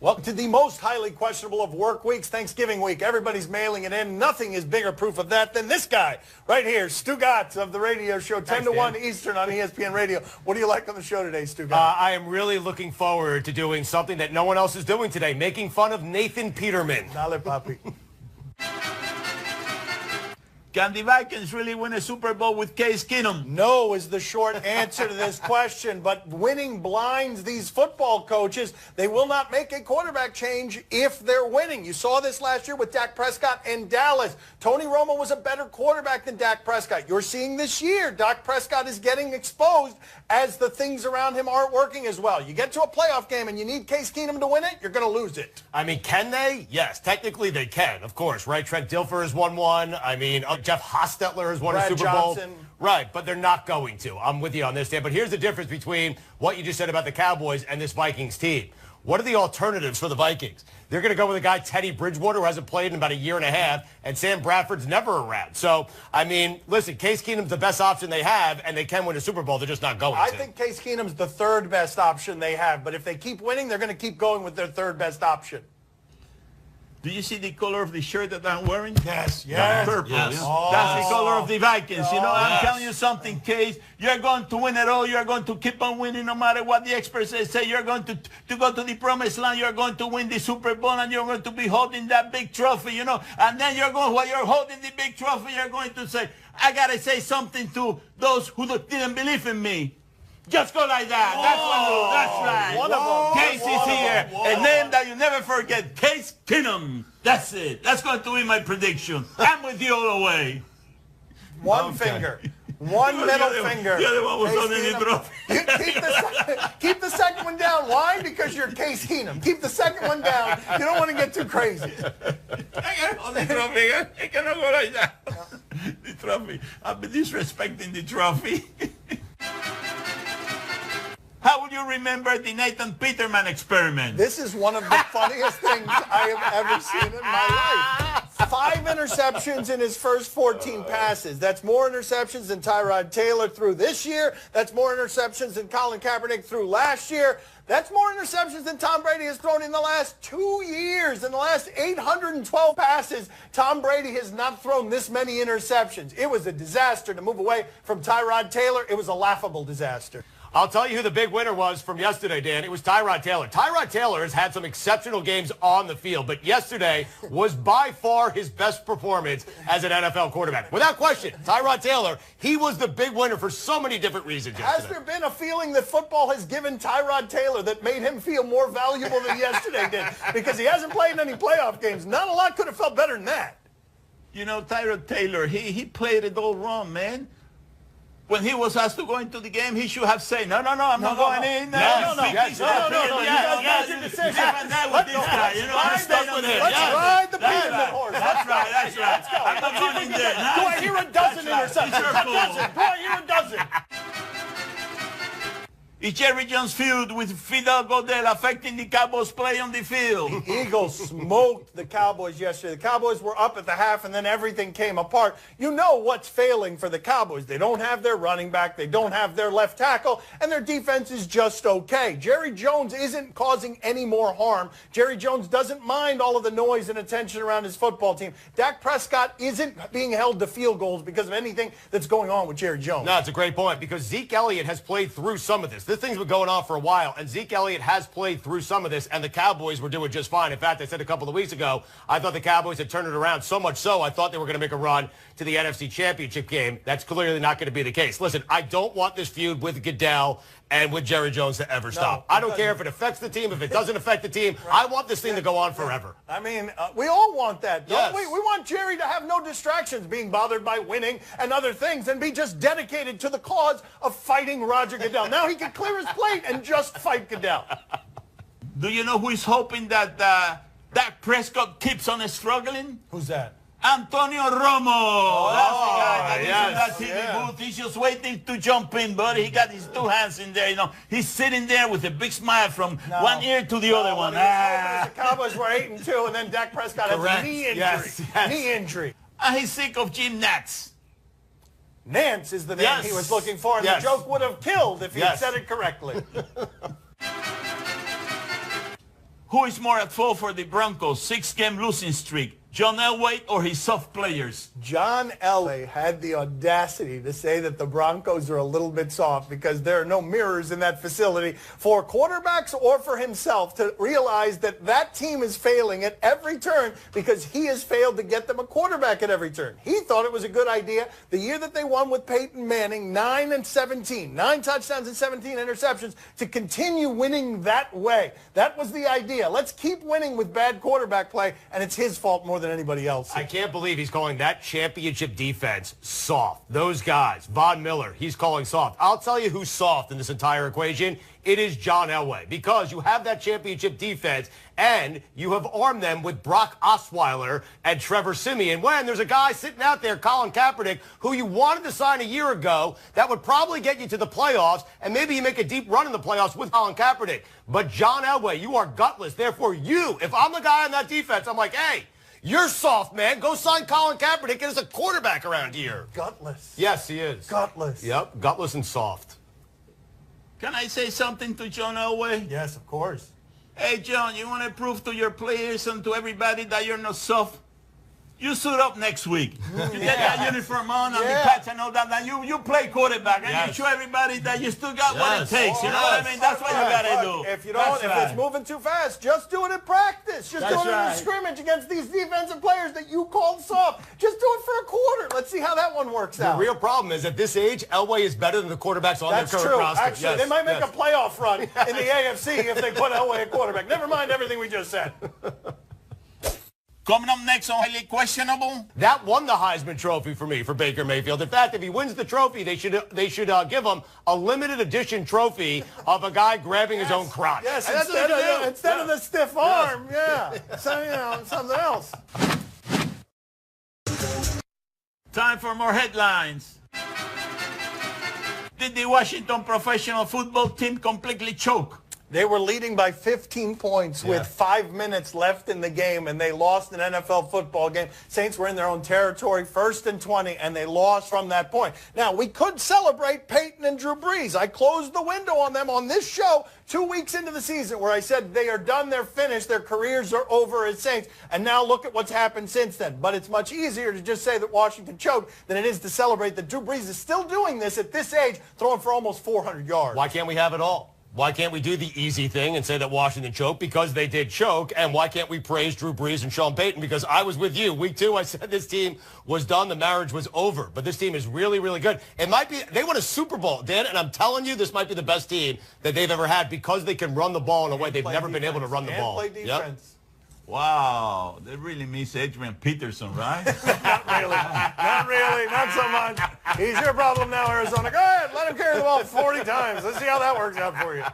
Welcome to the most highly questionable of work weeks, Thanksgiving week. Everybody's mailing it in. Nothing is bigger proof of that than this guy right here, Stu Gatz of the radio show 10 to 1 Eastern on ESPN Radio. What do you like on the show today, Stu Gatz? I am really looking forward to doing something that no one else is doing today, making fun of Nathan Peterman. Dale, papi. Can the Vikings really win a Super Bowl with Case Keenum? No is the short answer to this question, but winning blinds these football coaches. They will not make a quarterback change if they're winning. You saw this last year with Dak Prescott and Dallas. Tony Romo was a better quarterback than Dak Prescott. You're seeing this year, Dak Prescott is getting exposed as the things around him aren't working as well. You get to a playoff game and you need Case Keenum to win it, you're going to lose it. I mean, can they? Yes, technically they can, of course, right? Trent Dilfer has won one. I mean, Jeff Hostetler has won a Super Bowl. Right, but they're not going to. I'm with you on this, Dan. But here's the difference between what you just said about the Cowboys and this Vikings team. What are the alternatives for the Vikings? They're going to go with a guy, Teddy Bridgewater, who hasn't played in about a year and a half, and Sam Bradford's never around. So, I mean, listen, Case Keenum's the best option they have, and they can win a Super Bowl. They're just not going to. I think Case Keenum's the third best option they have, but if they keep winning, they're going to keep going with their third best option. Do you see the color of the shirt that I'm wearing? Yes, yes. Purple. Yes. Yeah. Oh. That's the color of the Vikings. You know, I'm Yes. telling you something, Case. You're going to win it all. You're going to keep on winning no matter what the experts say. You're going to go to the promised land. You're going to win the Super Bowl, and you're going to be holding that big trophy, you know. And then you're going, while you're holding the big trophy, you're going to say, I got to say something to those who didn't believe in me. Just go like that. That's right. One of them. Case is here. A name that you never forget. Case Keenum. That's it. That's going to be my prediction. I'm with you all the way. One finger. One middle finger. The other one was Case holding the Keenum. trophy. Keep the second one down. Why? Because you're Case Keenum. Keep the second one down. You don't want to get too crazy. I can't hold the trophy. I cannot go like that. The trophy. I've been disrespecting the trophy. How would you remember the Nathan Peterman experiment? This is one of the funniest things I have ever seen in my life. 5 interceptions in his first 14 passes. That's more interceptions than Tyrod Taylor threw this year. That's more interceptions than Colin Kaepernick threw last year. That's more interceptions than Tom Brady has thrown in the last 2 years. In the last 812 passes, Tom Brady has not thrown this many interceptions. It was a disaster to move away from Tyrod Taylor. It was a laughable disaster. I'll tell you who the big winner was from yesterday, Dan. It was Tyrod Taylor. Tyrod Taylor has had some exceptional games on the field, but yesterday was by far his best performance as an NFL quarterback. Without question, Tyrod Taylor, he was the big winner for so many different reasons yesterday. Has there been a feeling that football has given Tyrod Taylor that made him feel more valuable than yesterday did? Because he hasn't played in any playoff games. Not a lot could have felt better than that. You know, Tyrod Taylor, he played it all wrong, man. When he was asked to go into the game, he should have said, no, I'm not going in. No. You guys made your decision. Let's ride the Peterman horse. That's right. Let's go. I'm not going in there. Do I hear a dozen interceptions? Do I hear a dozen? Is Jerry Jones' feud with Fidel Godel affecting the Cowboys' play on the field? Eagles smoked the Cowboys yesterday. The Cowboys were up at the half, and then everything came apart. You know what's failing for the Cowboys. They don't have their running back. They don't have their left tackle, and their defense is just okay. Jerry Jones isn't causing any more harm. Jerry Jones doesn't mind all of the noise and attention around his football team. Dak Prescott isn't being held to field goals because of anything that's going on with Jerry Jones. No, it's a great point because Zeke Elliott has played through some of this. This thing's been going on for a while, and Zeke Elliott has played through some of this, and the Cowboys were doing just fine. In fact, I said a couple of weeks ago, I thought the Cowboys had turned it around so much so I thought they were going to make a run to the NFC Championship game. That's clearly not going to be the case. Listen, I don't want this feud with Goodell and with Jerry Jones to ever stop. I don't care if it affects the team, if it doesn't affect the team. I want this thing to go on forever. I mean, we all want that, don't Yes. we? We want Jerry to have no distractions, being bothered by winning and other things, and be just dedicated to the cause of fighting Roger Goodell. Now he can clear his plate and just fight Goodell. Do you know who is hoping that Dak Prescott keeps on struggling? Who's that? Antonio Romo. That's the guy that is yes, in that TV booth. He's just waiting to jump in, buddy. He got his 2 hands in there. You know, he's sitting there with a big smile from one ear to the other one. The Cowboys were 8-2, and then Dak Prescott has a knee injury. Yes. Knee injury. And he's sick of Jim Nantz. Nance is the name Yes. he was looking for, and Yes. the joke would have killed if he had Yes. said it correctly. Who is more at fault for the Broncos' 6-game losing streak? John Elway or his soft players? John Elway had the audacity to say that the Broncos are a little bit soft because there are no mirrors in that facility for quarterbacks or for himself to realize that that team is failing at every turn because he has failed to get them a quarterback at every turn. He thought it was a good idea. The year that they won with Peyton Manning, 9-17, 9 touchdowns and 17 interceptions, to continue winning that way. That was the idea. Let's keep winning with bad quarterback play, and it's his fault more than anybody else. I can't believe he's calling that championship defense soft. Those guys, Von Miller, he's calling soft. I'll tell you who's soft in this entire equation. It is John Elway, because you have that championship defense and you have armed them with Brock Osweiler and Trevor Siemian when there's a guy sitting out there, Colin Kaepernick, who you wanted to sign a year ago that would probably get you to the playoffs, and maybe you make a deep run in the playoffs with Colin Kaepernick. But John Elway, you are gutless. Therefore, if I'm the guy on that defense, I'm like, hey, you're soft, man. Go sign Colin Kaepernick as a quarterback around here. Gutless. Yes, he is. Gutless. Yep, gutless and soft. Can I say something to John Elway? Yes, of course. Hey, John, you want to prove to your players and to everybody that you're not soft? You suit up next week. You get that uniform on and the patch and all that, and you play quarterback, and you show everybody that you still got what it takes. You know what I mean? That's what you got to do. If it's moving too fast, just do it in practice. Just do it in a scrimmage against these defensive players that you called soft. Just do it for a quarter. Let's see how that one works out. The real problem is at this age, Elway is better than the quarterbacks on their current roster. Actually, they might make a playoff run in the AFC if they put Elway at quarterback. Never mind everything we just said. Coming up next on Highly Questionable. That won the Heisman Trophy for me, for Baker Mayfield. In fact, if he wins the trophy, they should give him a limited edition trophy of a guy grabbing his own crotch. Yes, instead of the stiff arm. Yeah. So, something else. Time for more headlines. Did the Washington professional football team completely choke? They were leading by 15 points with 5 minutes left in the game, and they lost an NFL football game. Saints were in their own territory, 1st and 20, and they lost from that point. Now, we could celebrate Peyton and Drew Brees. I closed the window on them on this show 2 weeks into the season where I said they are done, they're finished, their careers are over as Saints, and now look at what's happened since then. But it's much easier to just say that Washington choked than it is to celebrate that Drew Brees is still doing this at this age, throwing for almost 400 yards. Why can't we have it all? Why can't we do the easy thing and say that Washington choked? Because they did choke. And why can't we praise Drew Brees and Sean Payton? Because I was with you. Week 2, I said this team was done. The marriage was over. But this team is really, really good. It might be, they won a Super Bowl, Dan, and I'm telling you, this might be the best team that they've ever had because they can run the ball in a way they've never been able to run the ball. Play defense. Wow, they really miss Adrian Peterson, right? Not really. Not really. Not so much. He's your problem now, Arizona. Go ahead. Let him carry the ball 40 times. Let's see how that works out for you.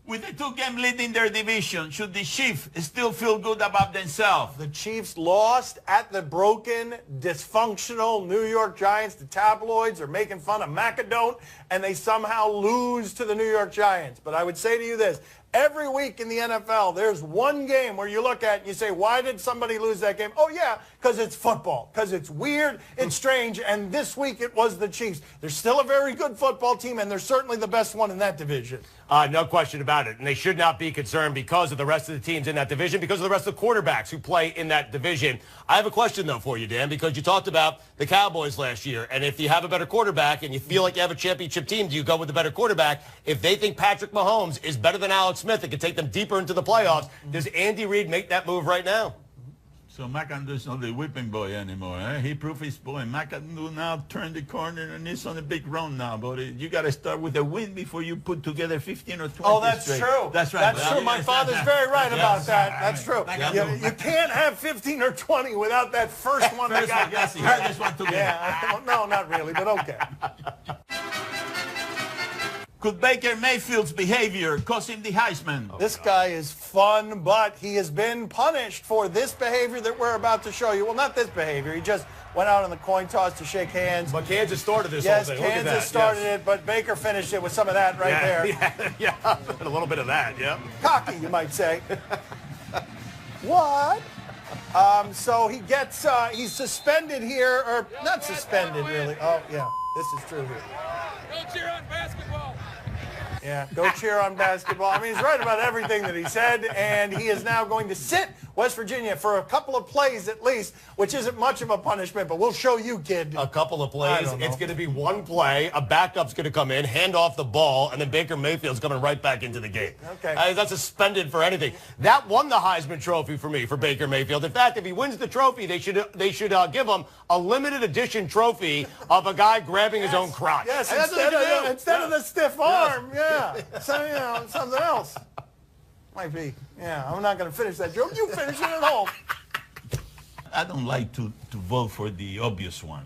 With a 2-game lead in their division, should the Chiefs still feel good about themselves? The Chiefs lost at the broken, dysfunctional New York Giants. The tabloids are making fun of Macadon, and they somehow lose to the New York Giants. But I would say to you this. Every week in the NFL, there's one game where you look at it and you say, why did somebody lose that game? Oh, yeah, because it's football, because it's weird, it's strange, and this week it was the Chiefs. They're still a very good football team, and they're certainly the best one in that division. No question about it. And they should not be concerned because of the rest of the teams in that division, because of the rest of the quarterbacks who play in that division. I have a question, though, for you, Dan, because you talked about the Cowboys last year. And if you have a better quarterback and you feel like you have a championship team, do you go with the better quarterback? If they think Patrick Mahomes is better than Alex Smith and can take them deeper into the playoffs, does Andy Reid make that move right now? So McAdoo's not the whipping boy anymore. He proved his point. McAdoo now turned the corner and he's on a big run now. But you got to start with a win before you put together 15 or 20 Oh, that's straight. true. That's right. That's true. My father's very right about that. That's true. You can't have 15 or 20 without that first one. Yes, he heard this one together. Yeah, no, not really, but okay. Could Baker Mayfield's behavior cost him the Heisman? This guy is fun, but he has been punished for this behavior that we're about to show you. Well, not this behavior. He just went out on the coin toss to shake hands. But Kansas started this whole thing. Yes, Kansas started it, but Baker finished it with some of that there. Yeah, a little bit of that, yeah. Cocky, you might say. What? So he gets, he's suspended here, or not suspended really. Oh, yeah, this is true here. Go cheer on basketball. Yeah, go cheer on basketball. I mean, he's right about everything that he said, and he is now going to sit West Virginia for a couple of plays at least, which isn't much of a punishment, but we'll show you, kid. A couple of plays. It's going to be one play. A backup's going to come in, hand off the ball, and then Baker Mayfield's coming right back into the game. Okay. That's suspended for anything. That won the Heisman Trophy for me, for Baker Mayfield. In fact, if he wins the trophy, they should give him a limited edition trophy of a guy grabbing his own crotch. Yes, And that's what instead they of do. the stiff arm, yeah. So, something else. Might be. Yeah, I'm not going to finish that joke. You finish it at home. I don't like to vote for the obvious one,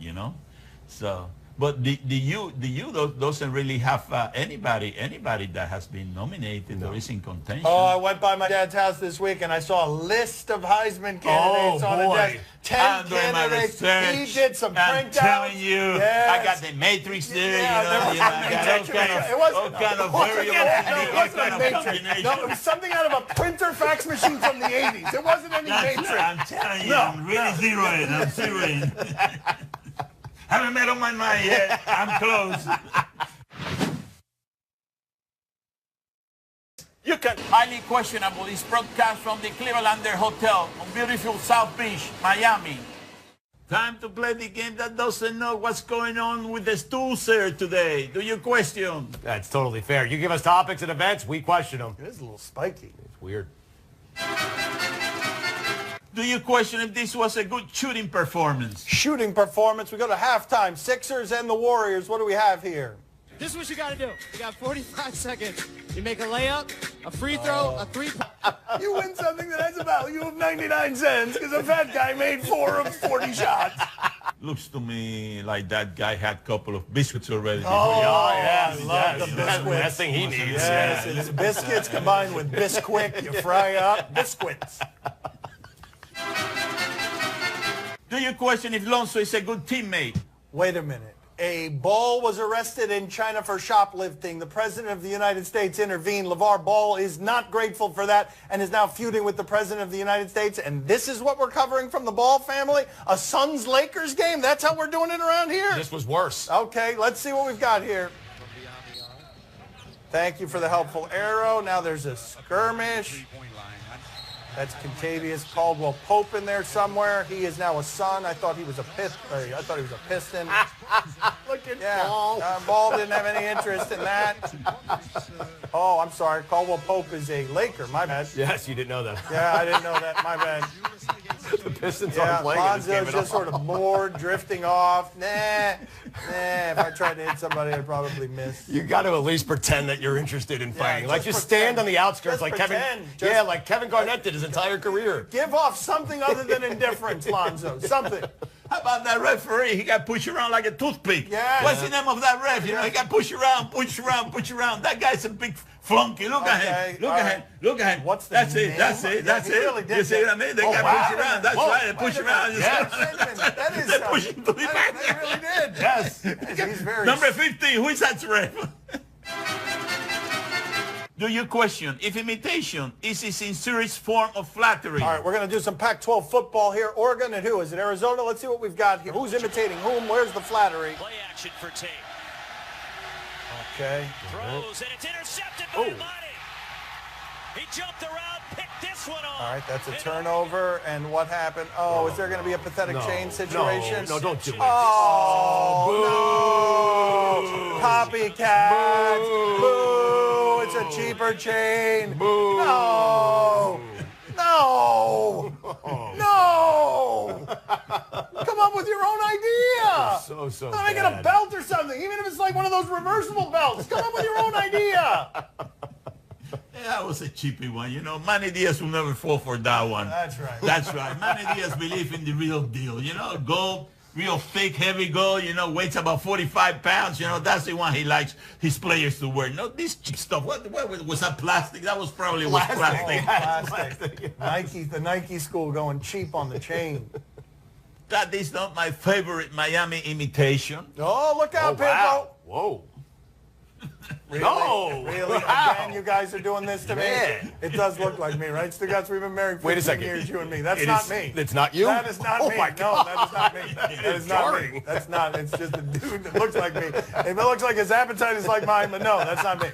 So, but the U doesn't really have anybody that has been nominated or is in contention. Oh, I went by my dad's house this week and I saw a list of Heisman candidates on the desk. 10 candidates. He did some I'm printouts. telling you, Yes. I got the Matrix there. Yeah, I got all kind of variables. No, it wasn't a Matrix. No, it was something out of a printer fax machine from the 80s. It wasn't any Matrix. I'm telling you, I'm really zeroing. I'm zeroing. Haven't made up my mind yet. I'm close. You can highly questionable this broadcast from the Clevelander Hotel on beautiful South Beach, Miami. Time to play the game that doesn't know what's going on with the stool, sir, today. Do you question? That's totally fair. You give us topics and events, we question them. It is a little spiky. It's weird. Do you question if this was a good shooting performance? Shooting performance. We go to halftime. Sixers and the Warriors. What do we have here? This is what you got to do. You got 45 seconds. You make a layup, a free throw, a three. You win something that has a value of 99 cents because a fat guy made 4 of 40 shots. Looks to me like that guy had a couple of biscuits already. Oh, yes, I love the That's the biscuits. last thing he needs. Yes, it's biscuits combined with Bisquick. You fry up biscuits. Do you question if Lonzo is a good teammate? Wait a minute. A Ball was arrested in China for shoplifting. The President of the United States intervened. LeVar Ball is not grateful for that and is now feuding with the President of the United States. And this is what we're covering from the Ball family? A Suns-Lakers game? That's how we're doing it around here? This was worse. Okay, let's see what we've got here. Thank you for the helpful arrow. Now there's a skirmish. That's Contavious Caldwell Pope in there somewhere. He is now a Sun. I thought he was a Piston. Look at Yeah, Ball didn't have any interest in that. Oh, I'm sorry. Caldwell Pope is a Laker. My bad. Yes, you didn't know that. Yeah, I didn't know that. My bad. The Pistons Yeah, aren't playing in this game Lonzo's at just all. sort of bored, drifting off. Nah. If I tried to hit somebody, I'd probably miss. You got to at least pretend that you're interested in fighting. Like just just stand pretend. on the outskirts, Just like pretend. Kevin. Like Kevin Garnett did his entire career. Give off something other than indifference, Lonzo. Something. How about that referee? He got pushed around like a toothpick. Yeah. What's the name of that ref? He got pushed around, pushed around, pushed around. That guy's a big flunky. Look at him. Look at him. Look at him. What's the That's name? it. That's it. That's He it. really did You see that. what I mean? They Oh, got wow. pushed around. That's Whoa. right. They pushed around. Yes. That is They something. pushed him to the back. They really did. Yes. He's very Number 15. Who is that ref? Do you question if imitation is a sincerest form of flattery? All right, we're going to do some Pac-12 football here. Oregon and who? Is it Arizona? Let's see what we've got here. Who's imitating whom? Where's the flattery? Play action for Tate. Okay. Throws, and it's intercepted by Money. He jumped around, picked this one off. All right, that's a turnover. And what happened? Oh, is there going to be a pathetic chain situation? No, don't do it. Oh, no. Copycat. Boo. It's a cheaper chain. Boo. No. No. No. Come up with your own idea. So How make it a belt or something? Even if it's like one of those reversible belts. Come up with your own idea. Yeah, that was a cheapy one. You know, Manny Diaz will never fall for that one. That's right. That's right. Manny Diaz believes in the real deal. You know, gold, real thick, heavy gold, you know, weighs about 45 pounds. You know, that's the one he likes his players to wear. No, this cheap stuff. What was that plastic? That was probably plastic. Plastic. Nike, the Nike school going cheap on the chain. That is not my favorite Miami imitation. Oh, look out, Pimpo. Wow. Whoa. Really? No. Really? Wow. Again, you guys are doing this to me? Man. It does look like me, right? Stugatz, we've been married for Wait a 15 second. years, you and me. That's It not is- me. It's not you? That is not Oh me. my No, God. that is not me. That is not me. jarring. That's not. It's just a dude that looks like me. If it looks like his appetite is like mine, but no, that's not me.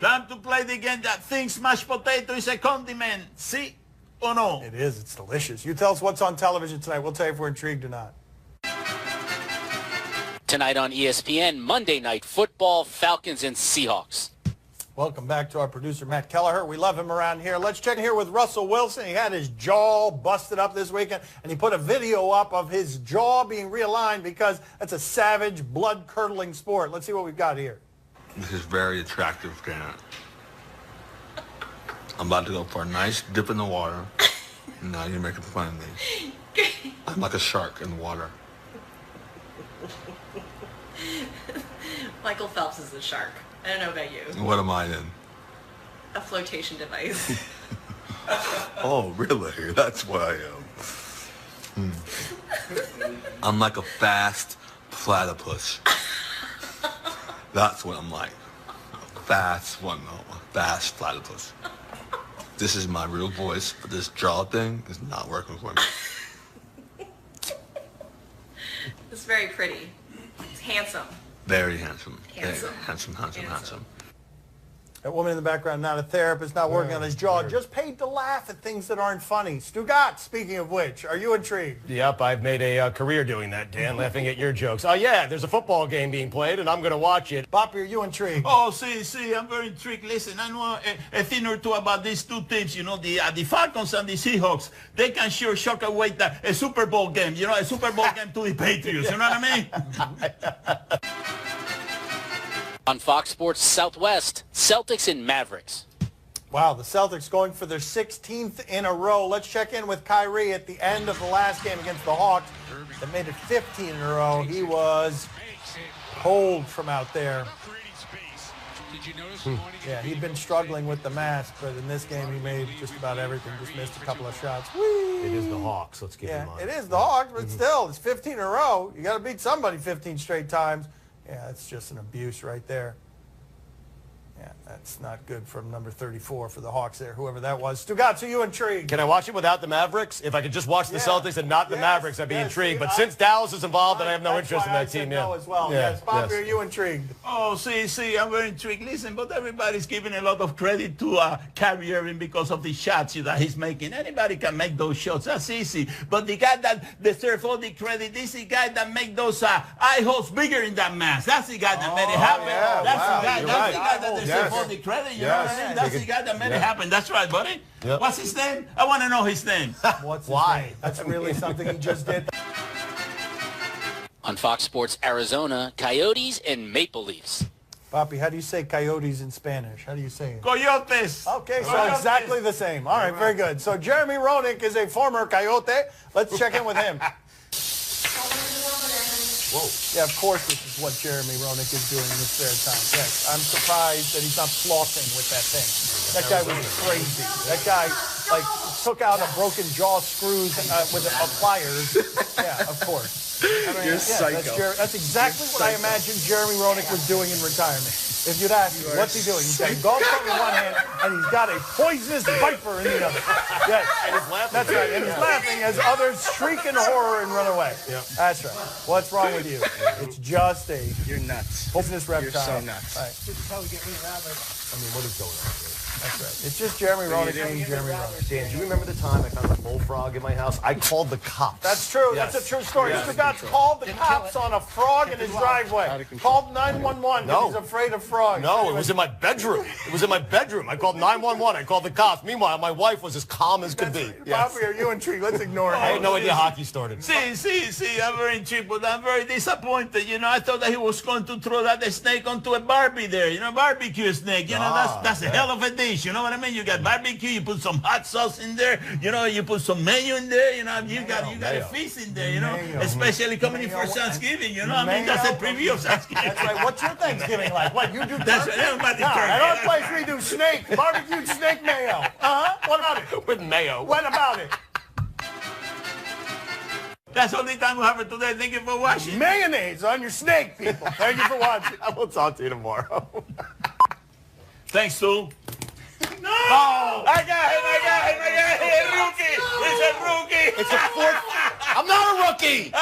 Time to play the game that thinks mashed potato is a condiment. See or no? It is. It's delicious. You tell us what's on television tonight. We'll tell you if we're intrigued or not. Tonight on ESPN, Monday Night Football, Falcons and Seahawks. Welcome back to our producer, Matt Kelleher. We love him around here. Let's check in here with Russell Wilson. He had his jaw busted up this weekend, and he put a video up of his jaw being realigned because that's a savage, blood-curdling sport. Let's see what we've got here. This is very attractive, Grant. I'm about to go for a nice dip in the water. Now you're making fun of me. I'm like a shark in the water. Michael Phelps is the shark. I don't know about you. What am I in? A flotation device. Oh, really? That's what I am. I'm like a fast platypus. That's what I'm like. Fast platypus. This is my real voice, but this jaw thing is not working for me. It's very pretty. It's handsome. Very handsome. Handsome. Very handsome. That woman in the background, not a therapist, not working on his jaw, just paid to laugh at things that aren't funny. Stugat, speaking of which, are you intrigued? Yep, I've made a career doing that, Dan, laughing at your jokes. Oh, yeah, there's a football game being played, and I'm going to watch it. Boppy, are you intrigued? Oh, see, I'm very intrigued. Listen, I know a thing or two about these two teams. You know, the Falcons and the Seahawks. They can sure shock away a Super Bowl game. You know, a Super Bowl game to the Patriots. You know what I mean? On Fox Sports Southwest, Celtics and Mavericks. Wow, the Celtics going for their 16th in a row. Let's check in with Kyrie at the end of the last game against the Hawks. That made it 15 in a row. He was cold from out there. Yeah, he'd been struggling with the mask, but in this game he made just about everything. Just missed a couple of shots. Whee! It is the Hawks. Let's keep in mind. It is the Hawks, but still, it's 15 in a row. You got to beat somebody 15 straight times. Yeah, it's just an abuse right there. Yeah, that's not good from number 34 for the Hawks there, whoever that was. Stugatz, are you intrigued? Can I watch it without the Mavericks? If I could just watch the Celtics and not the Mavericks, I'd be intrigued. But since Dallas is involved, I have no interest in that team. No as well. Yes, Bobby, are you intrigued? Oh, see, I'm very intrigued. Listen, but everybody's giving a lot of credit to Kyrie Irving because of the shots that he's making. Anybody can make those shots. That's easy. But the guy that deserves all the credit is the guy that make those eye holes bigger in that mask. That's the guy that made it happen. Yeah, That's the guy that deserves all the credit. You know what I mean? That's the guy that made it happen. That's right, buddy. Yep. What's his name? I want to know his name. What's his name? That's really something he just did. On Fox Sports Arizona, Coyotes and Maple Leafs. Papi, how do you say coyotes in Spanish? How do you say it? Coyotes. Okay, so exactly the same. All right, very good. So Jeremy Roenick is a former Coyote. Let's check in with him. Whoa. Yeah, of course this is what Jeremy Roenick is doing in his spare time. Yes, I'm surprised that he's not flossing with that thing. That guy was crazy. That guy, like, took out a broken jaw screws with pliers. Yeah, of course. I mean, You're psycho. That's exactly what I imagined Jeremy Roenick was doing in retirement. If you'd ask me, what's he doing? He's got a golf club in one hand, and he's got a poisonous viper in the other. Yes, And he's laughing. that's right. And he's laughing as others shriek in horror and run away. Yep. That's right. What's wrong with you? It's just a You're nuts. poisonous reptile. You're so nuts. Right. I mean, what is going on here? That's right. It's just Jeremy Roenick being Jeremy Roenick. Dan, do you remember the time I found a bullfrog in my house? I called the cops. That's true. Yes. That's a true story. Yes. Mr. Gotts called the cops on a frog in his driveway. Called 911 because No. he's afraid of frogs. No, it was in my bedroom. It was in my bedroom. I called 911. I called the cops. Meanwhile, my wife was as calm as could be. Yes. Bobby, are you intrigued? Let's ignore it. I had no idea hockey started. See, I'm very intrigued, but I'm very disappointed. You know, I thought that he was going to throw that snake onto a Barbie there. You know, barbecue snake. You know, that's a hell of a dish. You know what I mean? You got barbecue, you put some hot sauce in there. You know, you put some mayo in there. You know, you got a feast in there. You know, especially coming in for Thanksgiving. You know, I mean, that's a preview of Thanksgiving. That's right. What's your Thanksgiving like? What, you do turkey? That's right. Everybody No, turkey. at our place we do snake, barbecued snake mayo. What about it? With mayo. What about it? That's the only time we have it today. Thank you for watching. Mayonnaise on your snake, people. Thank you for watching. I will talk to you tomorrow. Thanks, Stu. No! Oh, I got him. He's a rookie. It's a fourth. I'm not a rookie.